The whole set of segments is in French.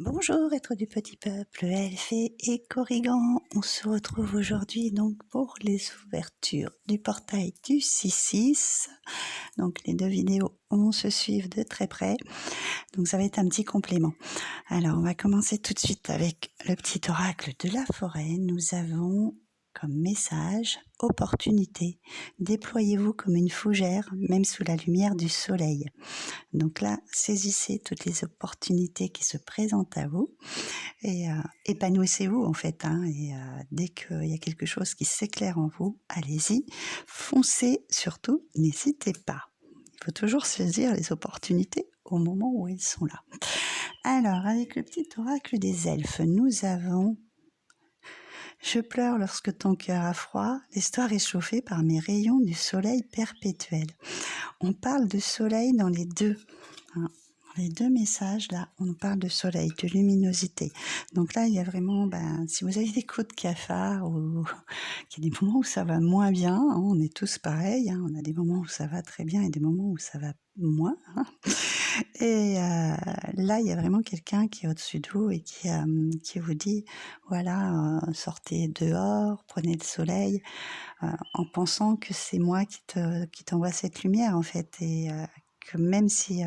Bonjour, être du petit peuple, elfes et corrigans. On se retrouve aujourd'hui donc pour les ouvertures du portail du 6-6. Donc les deux vidéos vont se suivre de très près. Donc ça va être un petit complément. Alors on va commencer tout de suite avec le petit oracle de la forêt. Nous avons comme message opportunité. Déployez-vous comme une fougère, même sous la lumière du soleil. Donc là, saisissez toutes les opportunités qui se présentent à vous et épanouissez-vous en fait. Et dès qu'il y a quelque chose qui s'éclaire en vous, allez-y, foncez surtout, n'hésitez pas. Il faut toujours saisir les opportunités au moment où elles sont là. Alors, avec le petit oracle des elfes, nous avons je pleure lorsque ton cœur a froid, l'histoire réchauffée par mes rayons du soleil perpétuel. On parle de soleil dans les deux. Les deux messages, là, on nous parle de soleil, de luminosité. Donc là, il y a vraiment, si vous avez des coups de cafard ou qu'il y a des moments où ça va moins bien, on est tous pareils, on a des moments où ça va très bien et des moments où ça va moins. Et là, il y a vraiment quelqu'un qui est au-dessus de vous et qui vous dit, voilà, sortez dehors, prenez le soleil, en pensant que c'est moi qui t'envoie cette lumière, en fait. Et que même si,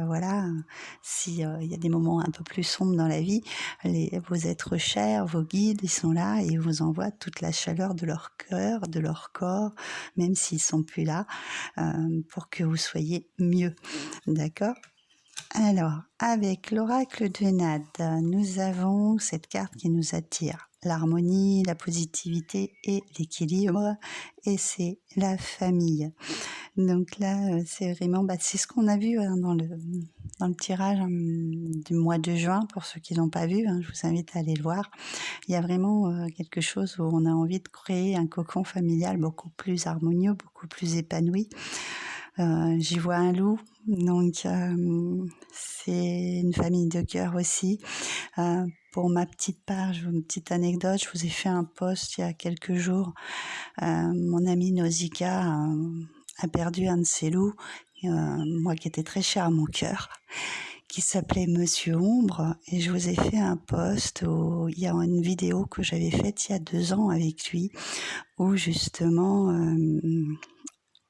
s'il y a des moments un peu plus sombres dans la vie, vos êtres chers, vos guides, ils sont là et ils vous envoient toute la chaleur de leur cœur, de leur corps, même s'ils sont plus là, pour que vous soyez mieux. D'accord ? Alors, avec l'oracle de Nad, nous avons cette carte qui nous attire. L'harmonie, la positivité et l'équilibre, et c'est la famille. Donc là, c'est vraiment, c'est ce qu'on a vu dans le tirage du mois de juin, pour ceux qui l'ont pas vu, je vous invite à aller le voir. Il y a vraiment quelque chose où on a envie de créer un cocon familial beaucoup plus harmonieux, beaucoup plus épanoui. J'y vois un loup, donc c'est une famille de cœur aussi. Pour ma petite part, une petite anecdote, je vous ai fait un post il y a quelques jours. Mon amie Nausicaa a perdu un de ses loups, moi qui était très cher à mon cœur, qui s'appelait Monsieur Ombre, et je vous ai fait un post où il y a une vidéo que j'avais faite il y a 2 ans avec lui, où justement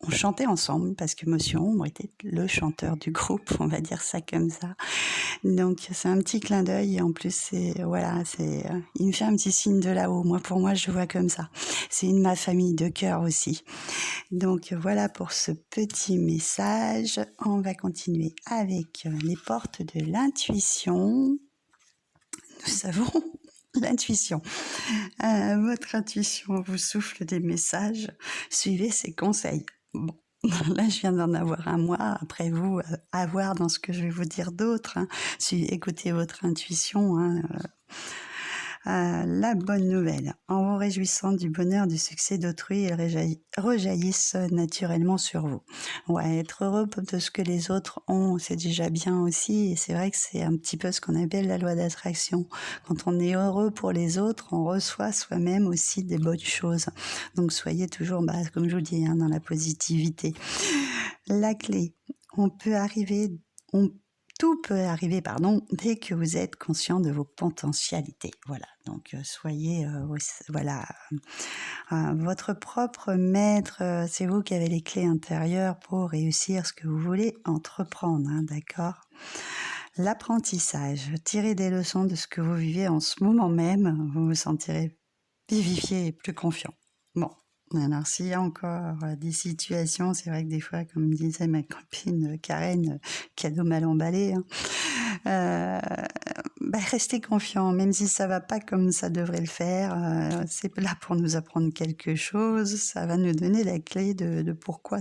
on chantait ensemble parce que Monsieur Ombre était le chanteur du groupe, on va dire ça comme ça. Donc c'est un petit clin d'œil et en plus il me fait un petit signe de là-haut. Pour moi je le vois comme ça. C'est ma famille de cœur aussi. Donc voilà pour ce petit message. On va continuer avec les portes de l'intuition. Nous avons l'intuition. Votre intuition vous souffle des messages. Suivez ses conseils. Bon. Là, je viens d'en avoir un mois. Après vous, à voir dans ce que je vais vous dire d'autre. Écoutez votre intuition. La bonne nouvelle. En vous réjouissant du bonheur, du succès d'autrui, elles rejaillissent naturellement sur vous. Ouais, être heureux de ce que les autres ont, c'est déjà bien aussi. Et c'est vrai que c'est un petit peu ce qu'on appelle la loi d'attraction. Quand on est heureux pour les autres, on reçoit soi-même aussi des bonnes choses. Donc soyez toujours, comme je vous dis, dans la positivité. La clé. Tout peut arriver, dès que vous êtes conscient de vos potentialités. Voilà, donc soyez, votre propre maître. C'est vous qui avez les clés intérieures pour réussir ce que vous voulez entreprendre, d'accord ? L'apprentissage. Tirez des leçons de ce que vous vivez en ce moment même. Vous vous sentirez vivifié et plus confiant. Bon. Alors, s'il y a encore des situations, c'est vrai que des fois, comme disait ma copine Karen, cadeau mal emballé, restez confiant, même si ça va pas comme ça devrait le faire. C'est là pour nous apprendre quelque chose, ça va nous donner la clé de pourquoi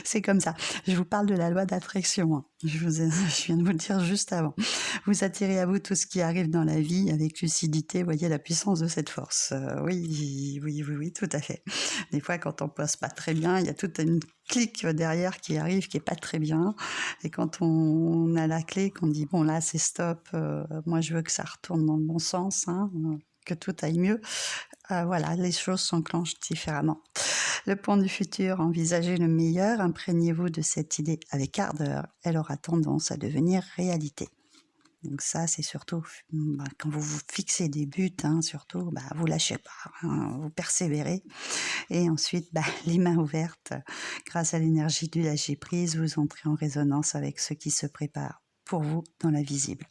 c'est comme ça. Je vous parle de la loi d'attraction. Je viens de vous le dire juste avant. Vous attirez à vous tout ce qui arrive dans la vie avec lucidité. Voyez la puissance de cette force. Oui, tout à fait. Des fois, quand on passe pas très bien, il y a toute une clique derrière qui arrive, qui est pas très bien. Et quand on a la clé, qu'on dit bon là c'est stop. Moi je veux que ça retourne dans le bon sens, que tout aille mieux. Les choses s'enclenchent différemment. Le point du futur, envisagez le meilleur, imprégnez-vous de cette idée avec ardeur, elle aura tendance à devenir réalité. Donc ça, c'est surtout quand vous vous fixez des buts, surtout, vous lâchez pas, vous persévérez. Et ensuite, les mains ouvertes, grâce à l'énergie du lâcher-prise, vous entrez en résonance avec ce qui se prépare pour vous dans la visible.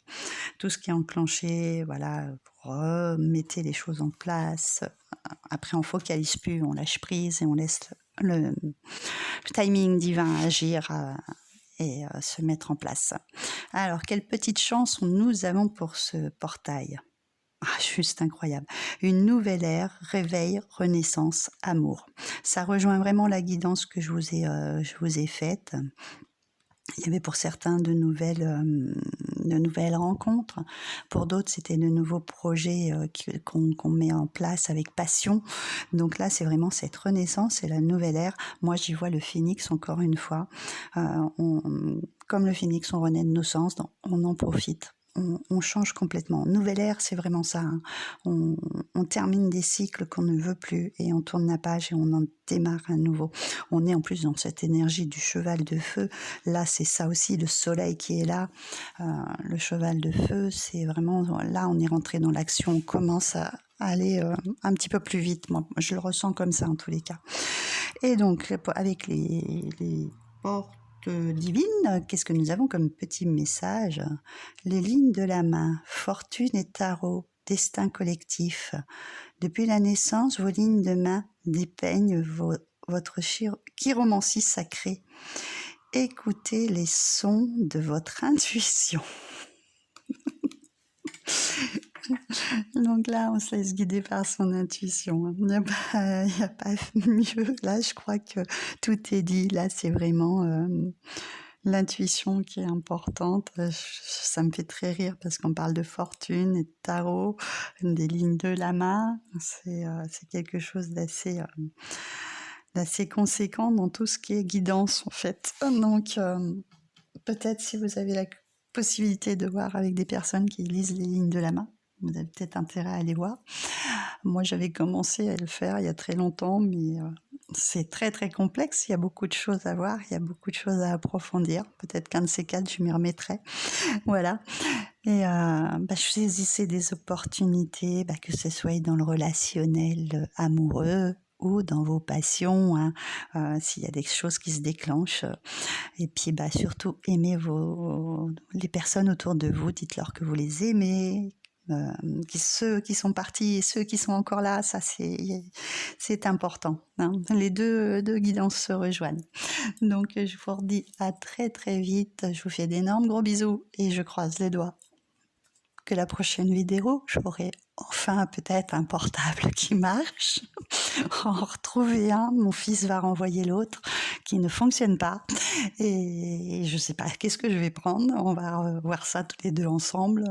Tout ce qui est enclenché, voilà, vous remettez les choses en place. Après, on focalise plus, on lâche prise et on laisse le timing divin agir et se mettre en place. Alors, quelle petite chance nous avons pour ce portail. Juste incroyable. Une nouvelle ère, réveil, renaissance, amour. Ça rejoint vraiment la guidance que je vous ai faite. Il y avait pour certains de nouvelles rencontres. Pour d'autres, c'était de nouveaux projets qu'on met en place avec passion. Donc là, c'est vraiment cette renaissance, c'est la nouvelle ère. Moi, j'y vois le phénix encore une fois. Comme le phénix, on renaît de nos sens, on en profite. On change complètement. Nouvelle ère, c'est vraiment ça. On termine des cycles qu'on ne veut plus et on tourne la page et on en démarre à nouveau. On est en plus dans cette énergie du cheval de feu. Là, c'est ça aussi, le soleil qui est là. Le cheval de feu, c'est vraiment... Là, on est rentré dans l'action. On commence à aller un petit peu plus vite. Moi, je le ressens comme ça en tous les cas. Et donc, avec les portes divine, qu'est-ce que nous avons comme petit message? Les lignes de la main, fortune et tarot, destin collectif. Depuis la naissance, vos lignes de main dépeignent votre chiromancie sacrée. Écoutez les sons de votre intuition. Donc là, on se laisse guider par son intuition. Il n'y a pas mieux. Là, je crois que tout est dit. Là, c'est vraiment l'intuition qui est importante. Ça me fait très rire parce qu'on parle de fortune et de tarot, des lignes de la main. C'est quelque chose d'assez conséquent dans tout ce qui est guidance, en fait. Donc, peut-être si vous avez la possibilité de voir avec des personnes qui lisent les lignes de la main, vous avez peut-être intérêt à aller voir. Moi, j'avais commencé à le faire il y a très longtemps, mais c'est très très complexe. Il y a beaucoup de choses à voir, il y a beaucoup de choses à approfondir. Peut-être qu'un de ces quatre, je m'y remettrai. Voilà. Et saisissez des opportunités, que ce soit dans le relationnel amoureux ou dans vos passions, s'il y a des choses qui se déclenchent. Et puis surtout, aimez les personnes autour de vous. Dites-leur que vous les aimez. Ceux qui sont partis et ceux qui sont encore là, ça c'est important. Les deux guidances se rejoignent. Donc je vous redis à très très vite. Je vous fais d'énormes gros bisous et je croise les doigts que la prochaine vidéo, j'aurai enfin peut-être un portable qui marche. En retrouver un, mon fils va renvoyer l'autre qui ne fonctionne pas. Et je sais pas qu'est-ce que je vais prendre. On va voir ça tous les deux ensemble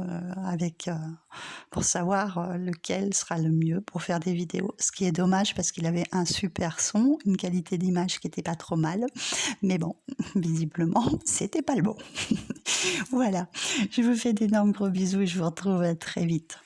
pour savoir lequel sera le mieux pour faire des vidéos. Ce qui est dommage parce qu'il avait un super son, une qualité d'image qui était pas trop mal. Mais bon, visiblement, c'était pas le bon. Voilà. Je vous fais d'énormes gros bisous et je vous retrouve très vite.